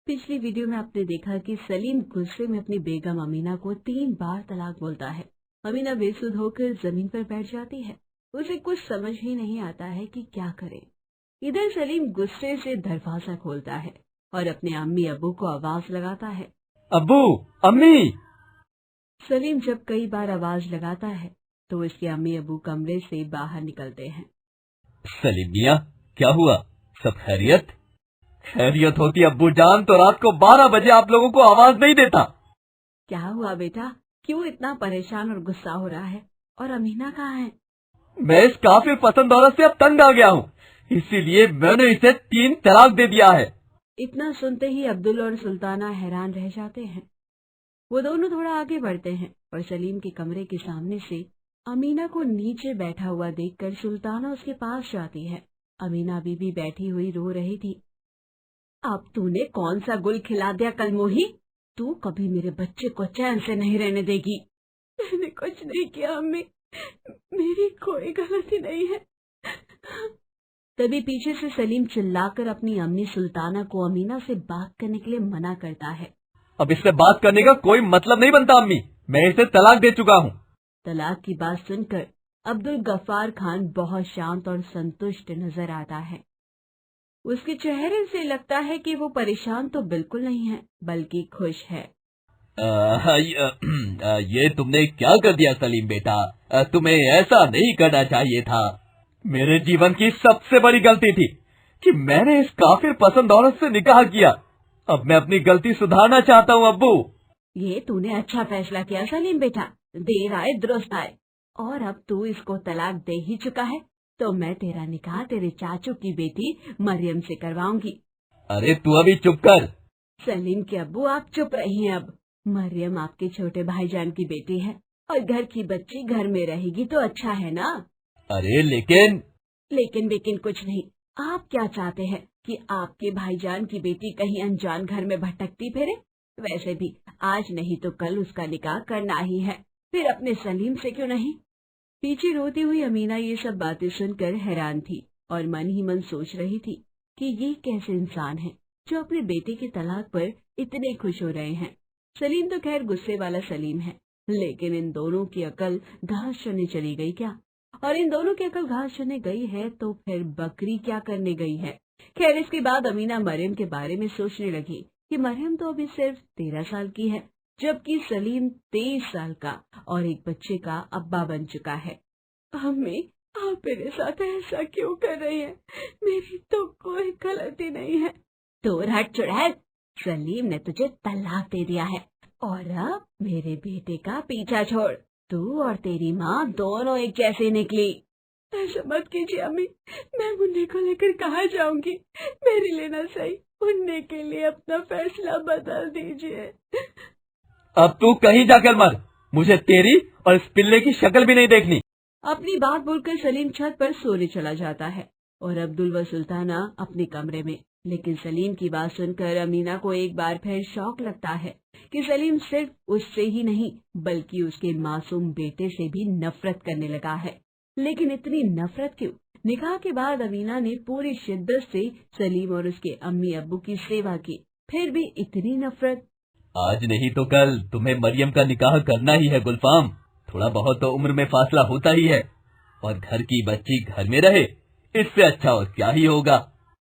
पिछली वीडियो में आपने देखा कि सलीम गुस्से में अपनी बेगम अमीना को 3 बार तलाक बोलता है। अमीना बेसुध होकर जमीन पर बैठ जाती है। उसे कुछ समझ ही नहीं आता है कि क्या करे। इधर सलीम गुस्से से दरवाजा खोलता है और अपने अम्मी अब्बू को आवाज लगाता है, अब्बू, अम्मी। सलीम जब कई बार आवाज लगाता है तो उसके अम्मी अब्बू कमरे से बाहर निकलते हैं। सलीम मियाँ, क्या हुआ? सब खैरियत? खैरियत होती अब्बू जान तो रात को 12 बजे आप लोगों को आवाज नहीं देता। क्या हुआ बेटा, क्यों इतना परेशान और गुस्सा हो रहा है? और अमीना कहाँ है? मैं इस काफिर पसंद औरत से अब तंग आ गया हूँ, इसीलिए मैंने इसे 3 तलाक दे दिया है। इतना सुनते ही अब्दुल और सुल्ताना हैरान रह जाते हैं। वो दोनों थोड़ा आगे बढ़ते हैं और सलीम के कमरे के सामने से अमीना को नीचे बैठा हुआ देखकर सुल्ताना उसके पास जाती है। अमीना बीबी बैठी हुई रो रही थी। अब तूने कौन सा गुल खिला दिया कलमोही? तू कभी मेरे बच्चे को चैन से नहीं रहने देगी। मैंने कुछ नहीं किया अम्मी, मेरी कोई गलती नहीं है। तभी पीछे से सलीम चिल्लाकर अपनी अम्मी सुल्ताना को अमीना से बात करने के लिए मना करता है। अब इससे बात करने का कोई मतलब नहीं बनता अम्मी, मैं इसे तलाक दे चुका हूँ। तलाक की बात सुनकर अब्दुल गफ्फार खान बहुत शांत और संतुष्ट नजर आता है। उसके चेहरे से लगता है कि वो परेशान तो बिल्कुल नहीं है, बल्कि खुश है। ये तुमने क्या कर दिया सलीम बेटा? तुम्हें ऐसा नहीं करना चाहिए था। मेरे जीवन की सबसे बड़ी गलती थी कि मैंने इस काफिर पसंद औरत से निकाह किया। अब मैं अपनी गलती सुधारना चाहता हूँ अब्बू। ये तूने अच्छा फैसला किया सलीम बेटा, देर आए दुरुस्त आए। और अब तू इसको तलाक दे ही चुका है तो मैं तेरा निकाह तेरे चाचू की बेटी मरियम से करवाऊंगी। अरे तू अभी चुप कर। सलीम के अब्बू आप चुप रहिए। अब मरियम आपके छोटे भाईजान की बेटी है और घर की बच्ची घर में रहेगी तो अच्छा है ना। अरे लेकिन बेकिन कुछ नहीं। आप क्या चाहते हैं कि आपके भाईजान की बेटी कहीं अनजान घर में भटकती फिरे? वैसे भी आज नहीं तो कल उसका निकाह करना ही है, फिर अपने सलीम से क्यों नहीं। पीछे रोती हुई अमीना ये सब बातें सुनकर हैरान थी और मन ही मन सोच रही थी कि ये कैसे इंसान है जो अपने बेटे के तलाक पर इतने खुश हो रहे हैं। सलीम तो खैर गुस्से वाला सलीम है, लेकिन इन दोनों की अकल घास चरने चली गई क्या? और इन दोनों की अकल घास चरने गई है तो फिर बकरी क्या करने गई है? खैर इसके बाद अमीना मरियम के बारे में सोचने लगी कि मरियम तो अभी सिर्फ 13 साल की है, जबकि सलीम 23 साल का और एक बच्चे का अब्बा बन चुका है। अम्मी, आप मेरे साथ ऐसा क्यों कर रही हैं? मेरी तो कोई गलती नहीं है। तो हट चुड़ैल, सलीम ने तुझे तलाक दे दिया है और अब मेरे बेटे का पीछा छोड़। तू और तेरी माँ दोनों एक जैसी निकली। ऐसा मत कीजिए अम्मी, मैं मुन्ने को लेकर कहाँ जाऊंगी? मेरे लिए ना सही, मुन्ने के लिए अपना फैसला बदल दीजिए। अब तू कहीं जाकर मर, मुझे तेरी और इस पिल्ले की शक्ल भी नहीं देखनी। अपनी बात बोलकर सलीम छत पर सोने चला जाता है और अब्दुल व सुल्ताना अपने कमरे में। लेकिन सलीम की बात सुनकर अमीना को एक बार फिर शौक लगता है कि सलीम सिर्फ उससे ही नहीं बल्कि उसके मासूम बेटे से भी नफरत करने लगा है। लेकिन इतनी नफरत क्यों? निकाह के बाद अमीना ने पूरी शिद्दत से सलीम और उसके अम्मी अब्बू की सेवा की, फिर भी इतनी नफरत। आज नहीं तो कल तुम्हें मरियम का निकाह करना ही है गुलफाम। थोड़ा बहुत तो उम्र में फासला होता ही है, और घर की बच्ची घर में रहे, इससे अच्छा और क्या ही होगा।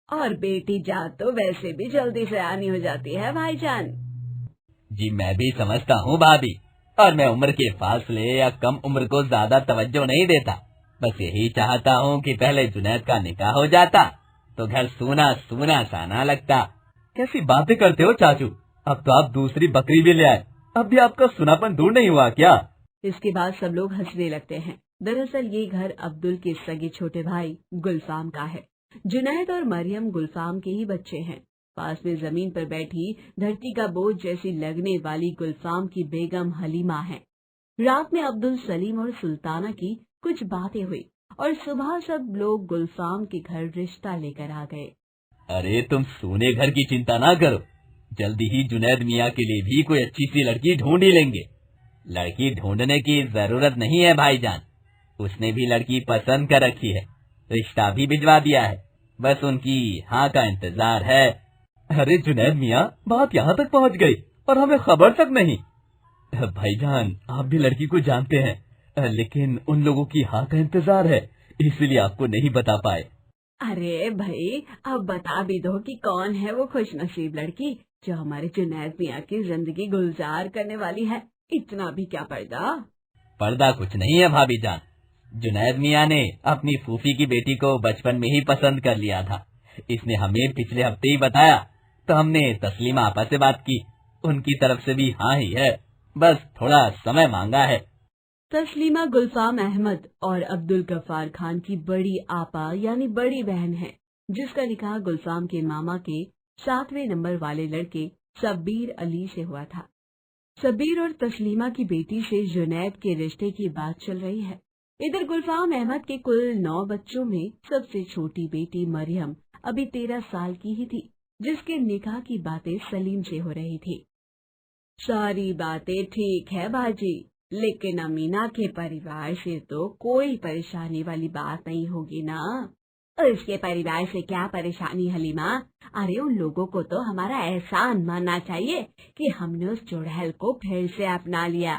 और बेटी जात तो वैसे भी जल्दी से आनी हो जाती है भाईजान। जी मैं भी समझता हूँ भाभी, और मैं उम्र के फासले या कम उम्र को ज्यादा तवज्जो नहीं देता। बस यही चाहता हूँ कि पहले जुनैद का निकाह हो जाता तो घर सूना सूना सा ना लगता। कैसी बातें करते हो चाचू, अब तो आप दूसरी बकरी भी ले आए, अब भी आपका सुनापन दूर नहीं हुआ क्या? इसके बाद सब लोग हंसने लगते हैं। दरअसल ये घर अब्दुल के सगे छोटे भाई गुलफाम का है। जुनैद और मरियम गुलफाम के ही बच्चे हैं। पास में जमीन पर बैठी धरती का बोझ जैसी लगने वाली गुलफाम की बेगम हलीमा है। रात में अब्दुल, सलीम और सुल्ताना की कुछ बातें हुई और सुबह सब लोग गुलफाम के घर रिश्ता लेकर आ गए। अरे तुम सोने घर की चिंता ना करो, जल्दी ही जुनैद मियाँ के लिए भी कोई अच्छी सी लड़की ढूंढ ही लेंगे। लड़की ढूंढने की जरूरत नहीं है भाईजान, उसने भी लड़की पसंद कर रखी है, रिश्ता भी भिजवा दिया है, बस उनकी हाँ का इंतजार है। अरे जुनैद मियाँ, बात यहाँ तक पहुँच गई और हमें खबर तक नहीं। भाईजान, आप भी लड़की को जानते हैं, लेकिन उन लोगों की हाँ का इंतजार है, इसलिए आपको नहीं बता पाए। अरे भाई, अब बता भी दो कि कौन है वो खुशनसीब लड़की जो हमारे जुनैद मियाँ की जिंदगी गुलजार करने वाली है। इतना भी क्या पर्दा। पर्दा कुछ नहीं है भाभी जान। जुनैद मियाँ ने अपनी फूफी की बेटी को बचपन में ही पसंद कर लिया था। इसने हमें पिछले हफ्ते ही बताया, तो हमने तस्लीमा आपा से बात की। उनकी तरफ से भी हाँ ही है, बस थोड़ा समय मांगा है। तस्लीमा गुलफाम अहमद और अब्दुल गफ्फार खान की बड़ी आपा यानी बड़ी बहन है, जिसका निकाह गुलफाम के मामा के 7वें नंबर वाले लड़के शब्बीर अली से हुआ था। शब्बीर और तस्लीमा की बेटी से जुनैद के रिश्ते की बात चल रही है। इधर गुलफाम अहमद के कुल 9 बच्चों में सबसे छोटी बेटी मरियम अभी 13 साल की ही थी, जिसके निकाह की बातें सलीम से हो रही थी। सारी बातें ठीक है बाजी, लेकिन अमीना के परिवार से तो कोई परेशानी वाली बात नहीं होगी ना। उसके परिवार से क्या परेशानी हलीमा? अरे उन लोगों को तो हमारा एहसान मानना चाहिए कि हमने उस चुड़ैल को फिर से अपना लिया।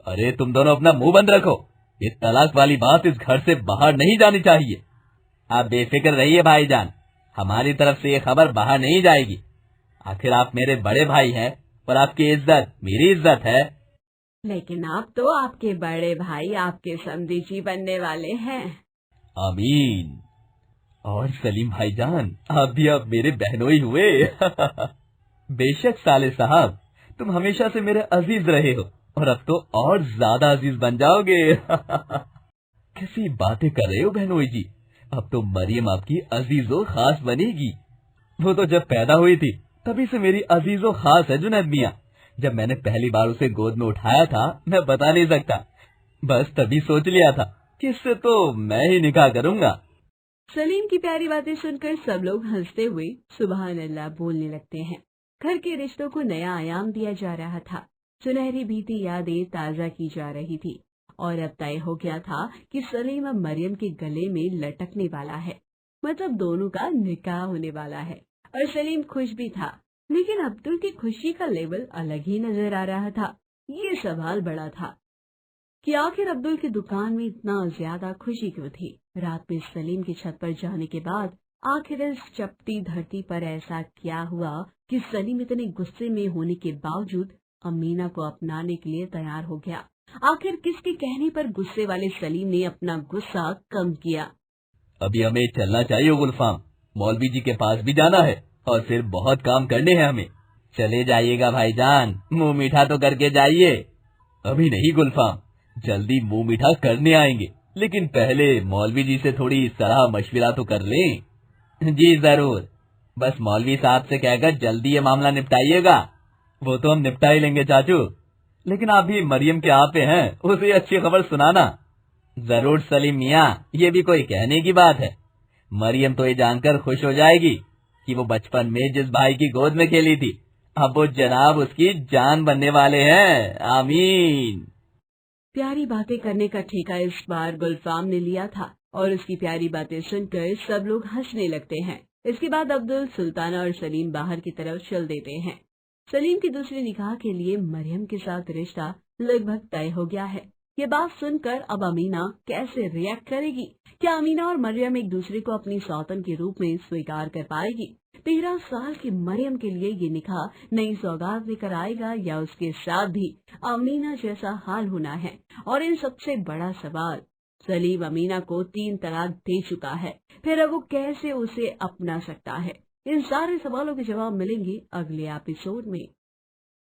अरे तुम दोनों अपना मुंह बंद रखो, ये तलाक वाली बात इस घर से बाहर नहीं जानी चाहिए। आप बेफिक्र रहिए भाईजान, हमारी तरफ से ये खबर बाहर नहीं जाएगी। आखिर आप मेरे बड़े भाई हैं और आपकी इज्जत मेरी इज्जत है। लेकिन आप तो आपके बड़े भाई आपके समधीजी बनने वाले हैं। आमीन। और सलीम भाईजान, आप भी अब मेरे बहनोई हुए। बेशक साले साहब, तुम हमेशा से मेरे अजीज रहे हो और अब तो और ज्यादा अजीज बन जाओगे। कैसी बातें कर रहे हो बहनोई जी, अब तो मरियम आपकी अजीजो खास बनेगी। वो तो जब पैदा हुई थी तभी से मेरी अजीजो खास है जुनैद मियाँ। जब मैंने पहली बार उसे गोद में उठाया था, मैं बता नहीं सकता, बस तभी सोच लिया था कि इससे तो मैं ही निकाह करूंगा। सलीम की प्यारी बातें सुनकर सब लोग हंसते हुए सुबहान अल्लाह बोलने लगते हैं। घर के रिश्तों को नया आयाम दिया जा रहा था। सुनहरी बीती यादें ताजा की जा रही थी और अब तय हो गया था कि सलीम अब मरियम के गले में लटकने वाला है, मतलब दोनों का निकाह होने वाला है। और सलीम खुश भी था, लेकिन अब्दुल की खुशी का लेवल अलग ही नजर आ रहा था। ये सवाल बड़ा था कि आखिर अब्दुल की दुकान में इतना ज्यादा खुशी क्यों थी। रात में सलीम की छत पर जाने के बाद आखिर इस चपटी धरती पर ऐसा क्या हुआ कि सलीम इतने गुस्से में होने के बावजूद अमीना को अपनाने के लिए तैयार हो गया। आखिर किसके कहने पर गुस्से वाले सलीम ने अपना गुस्सा कम किया? अभी हमें चलना चाहिए गुलफाम, मौलवी जी के पास भी जाना है और फिर बहुत काम करने हैं हमें। चले जाइएगा भाईजान, मुंह मीठा तो करके जाइए। अभी नहीं गुलफाम, जल्दी मुंह मीठा करने आएंगे, लेकिन पहले मौलवी जी से थोड़ी सलाह मशविरा तो कर लें। जी जरूर, बस मौलवी साहब से कहकर जल्दी ये मामला निपटाइएगा। वो तो हम निपटा ही लेंगे चाचू, लेकिन आप भी मरियम के आपे हैं, उसे अच्छी खबर सुनाना। जरूर सलीम मियाँ, ये भी कोई कहने की बात है। मरियम तो ये जानकर खुश हो जाएगी कि वो बचपन में जिस भाई की गोद में खेली थी, अब वो जनाब उसकी जान बनने वाले हैं। आमीन। प्यारी बातें करने का ठेका इस बार गुलफाम ने लिया था और उसकी प्यारी बातें सुनकर सब लोग हंसने लगते हैं। इसके बाद अब्दुल, सुल्ताना और सलीम बाहर की तरफ चल देते हैं। सलीम की दूसरे निकाह के लिए मरियम के साथ रिश्ता लगभग तय हो गया है। ये बात सुनकर अब अमीना कैसे रिएक्ट करेगी? क्या अमीना और मरियम एक दूसरे को अपनी सौतन के रूप में स्वीकार कर पाएगी? 13 साल की मरियम के लिए ये निकाह नई सौगात लेकर आएगा या उसके साथ भी अमीना जैसा हाल होना है? और इन सबसे बड़ा सवाल, सलीम अमीना को 3 तलाक दे चुका है, फिर अब वो कैसे उसे अपना सकता है? इन सारे सवालों के जवाब मिलेंगे अगले एपिसोड में।